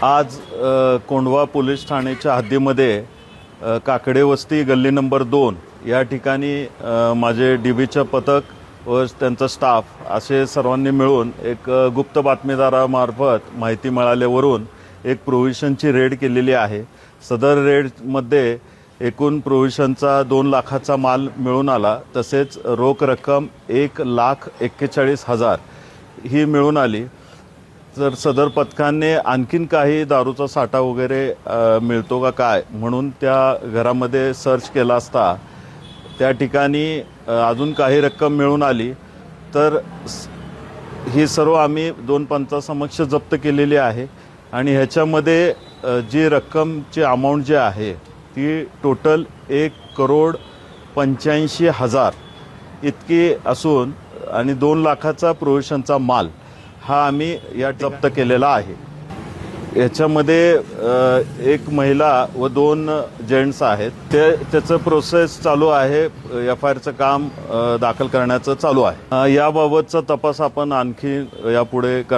आज कोंढवा पोलीस ठाण्याच्या हद्दीमध्ये काकडे वस्ती गल्ली नंबर 2 या ठिकाणी माझे डीबीचं पथक व त्यांचा स्टाफ असे सर्वांनी मिळून एक गुप्त बातमीदारामार्फत माहिती मिळाल्यावरून एक प्रोव्हिजनची रेड केलेली आहे। सदर रेडमध्ये एकूण प्रोव्हिजनचा 2 लाखाचा माल मिळून आला, तसेच रोख रक्कम 1,41,40,000 ही मिळून आली। तर सदर पथकाने आणखीन काही दारूचा साठा वगैरे मिळतो का काय म्हणून त्या घरामध्ये सर्च केला असता त्या ठिकाणी अजून काही रक्कम मिळून आली। तर ही सर्व आम्ही 2 पंचासमक्ष जप्त केलेली आहे आणि ह्याच्यामध्ये जी रक्कमची अमाऊंट जी आहे ती टोटल 1,85,00,000 इतकी असून आणि 2 लाखाचा प्रोव्हिजनचा माल हा आम्ही या जप्त केलेला आहे। याच्यामध्ये एक महिला व 2 जेंट्स आहेत। त्याचं प्रोसेस चालू आहे, FIRचं काम दाखल करण्याचं चालू आहे। याबाबतचा तपास आपण आणखी यापुढे